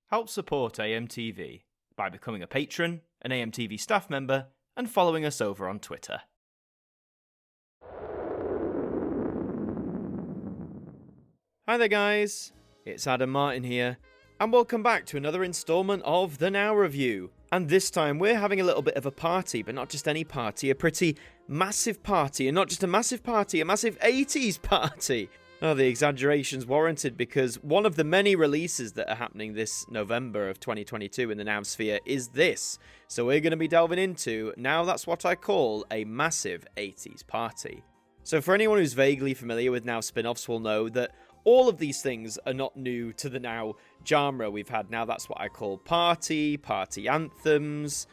Help support AMTV by becoming a patron, an AMTV staff member, and following us over on Twitter. Hi there guys, it's Adam Martin here, and welcome back to another instalment of the Now Review. And this time we're having a little bit of a party, but not just any party, a pretty massive party, and not just a massive party, a massive 80s party. Oh, the exaggeration's warranted because one of the many releases that are happening this November of 2022 in the Now Sphere is this. So we're going to be delving into, now that's what I call a massive 80s party. So for anyone who's vaguely familiar with Now spin-offs will know that all of these things are not new to the Now genre. We've had Now That's What I Call Party, Party Anthems,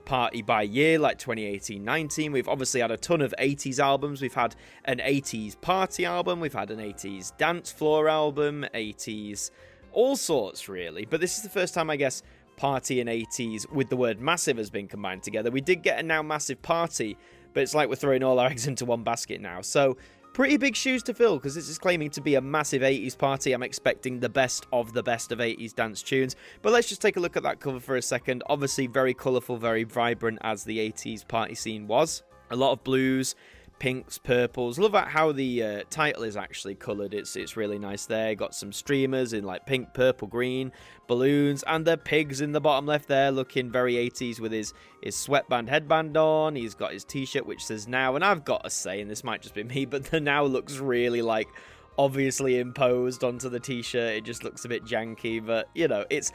Party by Year like 2018-19. We've obviously had a ton of 80s albums. We've had an 80s party album. We've had an 80s dance floor album, 80s, all sorts really. But this is the first time, I guess, party and 80s with the word massive has been combined together. We did get a Now Massive Party, but it's like we're throwing all our eggs into one basket now. So pretty big shoes to fill, because this is claiming to be a massive 80s party. I'm expecting the best of 80s dance tunes. But let's just take a look at that cover for a second. Obviously very colourful, very vibrant as the 80s party scene was. A lot of blues, pinks, purples. Love how the title is actually coloured. It's really nice there. Got some streamers in like pink, purple, green, balloons, and the pigs in the bottom left there looking very 80s with his sweatband headband on. He's got his t-shirt which says Now, and I've got to say, and this might just be me, but the Now looks really like obviously imposed onto the t-shirt. It just looks a bit janky, but you know, it's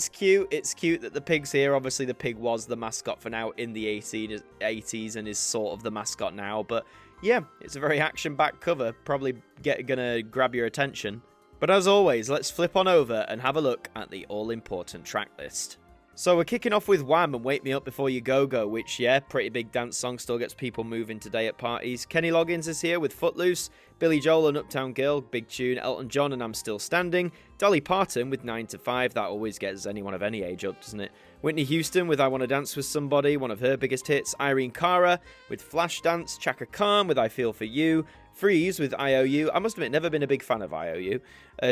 cute. It's cute that the pig's here. Obviously, the pig was the mascot for Now in the 80s and is sort of the mascot now. But yeah, it's a very action-packed cover. Probably gonna grab your attention. But as always, let's flip on over and have a look at the all-important track list. So we're kicking off with Wham! And Wake Me Up Before You Go, which, yeah, pretty big dance song, still gets people moving today at parties. Kenny Loggins is here with Footloose, Billy Joel and Uptown Girl, big tune, Elton John and I'm Still Standing, Dolly Parton with 9 to 5, that always gets anyone of any age up, doesn't it? Whitney Houston with I Wanna Dance With Somebody, one of her biggest hits, Irene Cara with Flashdance, Chaka Khan with I Feel For You, Freeze with IOU, I must admit, never been a big fan of IOU,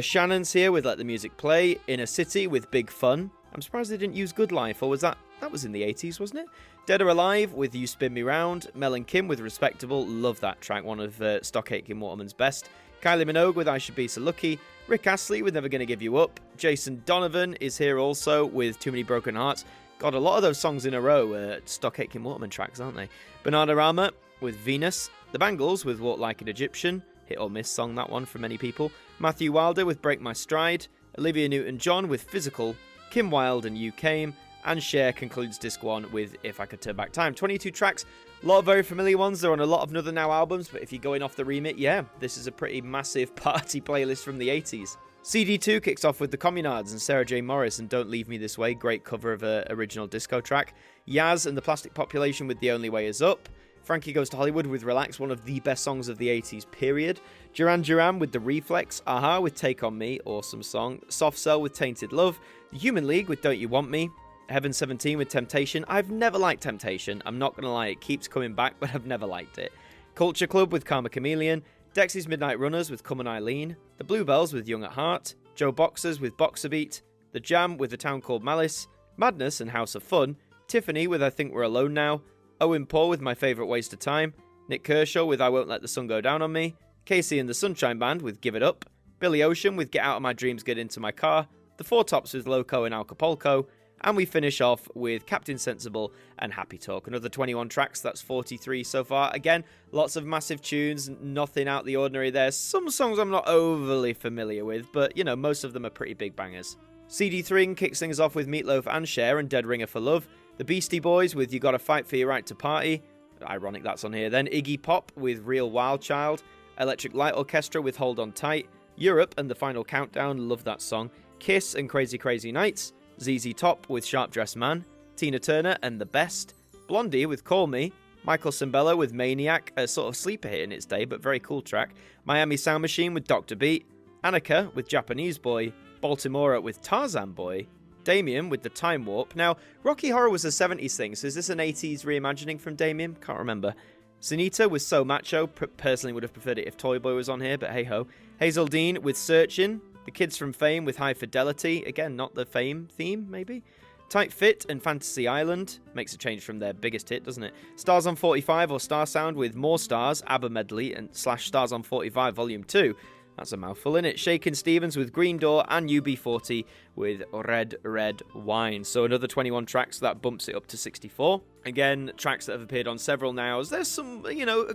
Shannon's here with Let the Music Play, Inner City with Big Fun, I'm surprised they didn't use Good Life, or was that was in the 80s, wasn't it? Dead or Alive with You Spin Me Round, Mel and Kim with Respectable, love that track, one of Stock Aitken Waterman's best, Kylie Minogue with I Should Be So Lucky, Rick Astley with Never Gonna Give You Up, Jason Donovan is here also with Too Many Broken Hearts, God, a lot of those songs in a row, Stock Aitken Waterman tracks, aren't they? Bananarama with Venus, The Bangles with Walk Like an Egyptian, hit or miss song that one for many people, Matthew Wilder with Break My Stride, Olivia Newton-John with Physical, Kim Wilde and You Came, and Cher concludes Disc 1 with If I Could Turn Back Time. 22 tracks, a lot of very familiar ones. They're on a lot of other Now albums, but if you're going off the remit, yeah, this is a pretty massive party playlist from the 80s. CD2 kicks off with The Communards and Sarah J. Morris and Don't Leave Me This Way, great cover of an original disco track. Yaz and The Plastic Population with The Only Way Is Up. Frankie Goes to Hollywood with Relax, one of the best songs of the 80s, period. Duran Duran with The Reflex, Aha with Take On Me, awesome song. Soft Cell with Tainted Love, The Human League with Don't You Want Me, Heaven 17 with Temptation. I've never liked Temptation, I'm not going to lie, it keeps coming back, but I've never liked it. Culture Club with Karma Chameleon, Dexy's Midnight Runners with Come On Eileen, The Bluebells with Young at Heart, Joe Boxers with Boxer Beat, The Jam with A Town Called Malice, Madness and House of Fun, Tiffany with I Think We're Alone Now, Owen Paul with My Favourite Waste of Time, Nick Kershaw with I Won't Let the Sun Go Down on Me, Casey and the Sunshine Band with Give It Up, Billy Ocean with Get Out of My Dreams, Get Into My Car, The Four Tops with Loco and Acapulco, and we finish off with Captain Sensible and Happy Talk. Another 21 tracks, that's 43 so far. Again, lots of massive tunes, nothing out the ordinary there. Some songs I'm not overly familiar with, but you know, most of them are pretty big bangers. CD3 kicks things off with Meatloaf and Cher and Dead Ringer for Love, The Beastie Boys with You Gotta Fight for Your Right to Party, ironic that's on here then, Iggy Pop with Real Wild Child, Electric Light Orchestra with Hold On Tight, Europe and The Final Countdown, love that song, Kiss and Crazy Crazy Nights, ZZ Top with Sharp Dressed Man, Tina Turner and The Best, Blondie with Call Me, Michael Cimbello with Maniac, a sort of sleeper hit in its day but very cool track, Miami Sound Machine with Dr. Beat, Annika with Japanese Boy, Baltimora with Tarzan Boy, Damien with The Time Warp. Now, Rocky Horror was a 70s thing, so is this an 80s reimagining from Damien? Can't remember. Sunita with So Macho. Personally would have preferred it if Toy Boy was on here, but hey ho. Hazel Dean with Searchin'. The Kids from Fame with High Fidelity, again, not the Fame theme, maybe? Tight Fit and Fantasy Island, makes a change from their biggest hit, doesn't it? Stars on 45 or Star Sound with More Stars, ABBA Medley, and / Stars on 45 Volume 2. That's a mouthful, innit? Shakin' Stevens with Green Door and UB40 with Red Red Wine. So another 21 tracks, so that bumps it up to 64. Again, tracks that have appeared on several nows. There's some,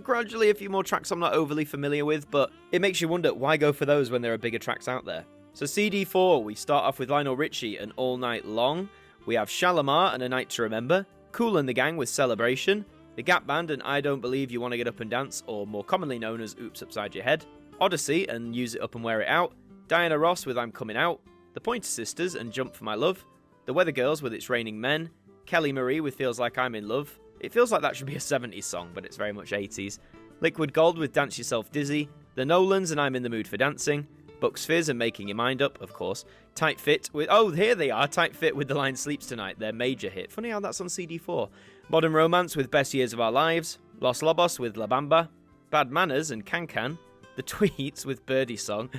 gradually a few more tracks I'm not overly familiar with, but it makes you wonder, why go for those when there are bigger tracks out there? So CD4, we start off with Lionel Richie and All Night Long. We have Shalimar and A Night to Remember. Kool and the Gang with Celebration. The Gap Band and I Don't Believe You Want to Get Up and Dance, or more commonly known as Oops Upside Your Head. Odyssey and Use It Up and Wear It Out. Diana Ross with I'm Coming Out. The Pointer Sisters and Jump for My Love. The Weather Girls with It's Raining Men. Kelly Marie with Feels Like I'm in Love. It feels like that should be a 70s song, but it's very much 80s. Liquid Gold with Dance Yourself Dizzy. The Nolans and I'm in the Mood for Dancing. Bucks Fizz and Making Your Mind Up, of course. Tight Fit with... Oh, here they are. Tight Fit with The Line Sleeps Tonight, their major hit. Funny how that's on CD4. Modern Romance with Best Years of Our Lives. Los Lobos with La Bamba. Bad Manners and Can Can. The Tweets with Birdie Song.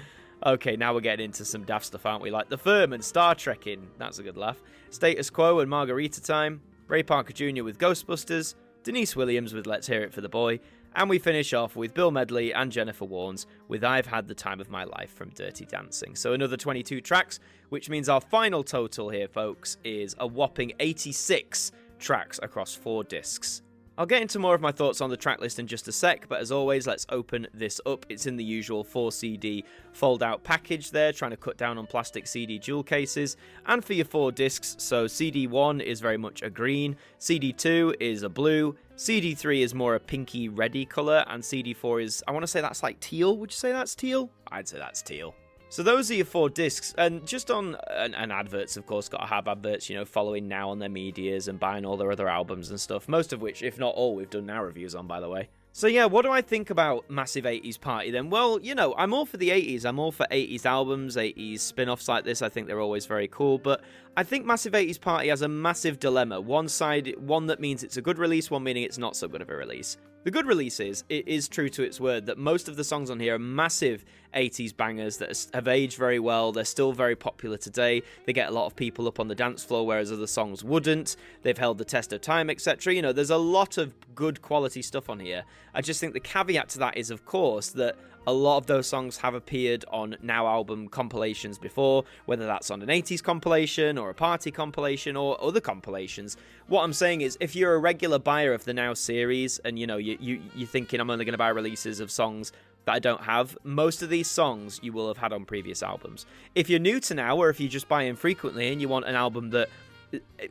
Okay, now we're getting into some daft stuff, aren't we? Like The Firm and Star Trekking. That's a good laugh. Status Quo and Margarita Time. Ray Parker Jr. with Ghostbusters. Denise Williams with Let's Hear It for the Boy. And we finish off with Bill Medley and Jennifer Warnes with I've Had the Time of My Life from Dirty Dancing. So another 22 tracks, which means our final total here, folks, is a whopping 86 tracks across 4 discs. I'll get into more of my thoughts on the track list in just a sec, but as always, let's open this up. It's in the usual 4 CD fold-out package there, trying to cut down on plastic CD jewel cases. And for your 4 discs, so CD1 is very much a green, CD2 is a blue, CD3 is more a pinky reddy colour, and CD4 is, I want to say that's like teal. Would you say that's teal? I'd say that's teal. So those are your 4 discs, and just on, and adverts, of course, got to have adverts, following now on their medias and buying all their other albums and stuff, most of which, if not all, we've done now reviews on, by the way. So yeah, what do I think about Massive 80s Party then? Well, I'm all for the 80s. I'm all for 80s albums, 80s spin-offs like this. I think they're always very cool, but I think Massive 80s Party has a massive dilemma. One that means it's a good release, one meaning it's not so good of a release. The good release is, it is true to its word, that most of the songs on here are massive 80s bangers that have aged very well. They're still very popular today. They get a lot of people up on the dance floor, whereas other songs wouldn't. They've held the test of time, etc. There's a lot of good quality stuff on here. I just think the caveat to that is, of course, that a lot of those songs have appeared on Now album compilations before, whether that's on an 80s compilation or a party compilation or other compilations. What I'm saying is, if you're a regular buyer of the Now series and you're thinking I'm only going to buy releases of songs that I don't have, most of these songs you will have had on previous albums. If you're new to Now, or if you just buy in frequently and you want an album that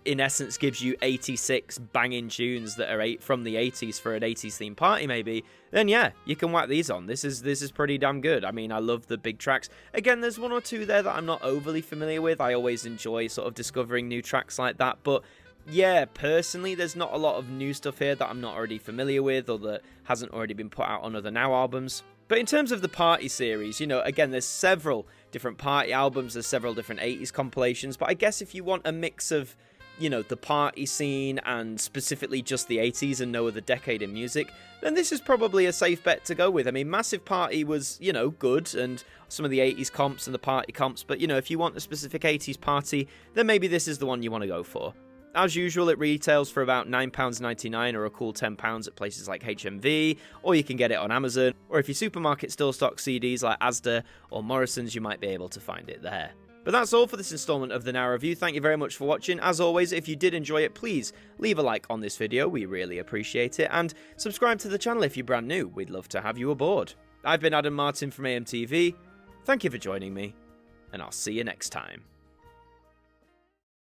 in essence gives you 86 banging tunes that are from the 80s for an 80s themed party maybe, then yeah, you can whack these on. This is pretty damn good. I mean, I love the big tracks. Again, there's 1 or 2 there that I'm not overly familiar with. I always enjoy sort of discovering new tracks like that, but yeah, personally, there's not a lot of new stuff here that I'm not already familiar with or that hasn't already been put out on other Now albums. But in terms of the party series, again, there's several different party albums, there's several different 80s compilations, but I guess if you want a mix of, the party scene and specifically just the 80s and no other decade in music, then this is probably a safe bet to go with. I mean, Massive Party was, good, and some of the 80s comps and the party comps, but, if you want a specific 80s party, then maybe this is the one you want to go for. As usual, it retails for about £9.99 or a cool £10 at places like HMV, or you can get it on Amazon, or if your supermarket still stocks CDs like Asda or Morrison's, you might be able to find it there. But that's all for this installment of the Now Review. Thank you very much for watching. As always, if you did enjoy it, please leave a like on this video. We really appreciate it. And subscribe to the channel if you're brand new. We'd love to have you aboard. I've been Adam Martin from AMTV. Thank you for joining me, and I'll see you next time.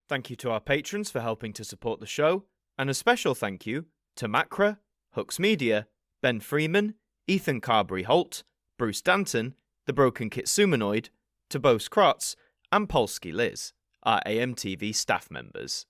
Thank you to our patrons for helping to support the show, and a special thank you to Macra, Hooks Media, Ben Freeman, Ethan Carberry-Holt, Bruce Danton, The Broken Kitsumanoid, to Bose Krotz, and Polsky Liz, our AMTV staff members.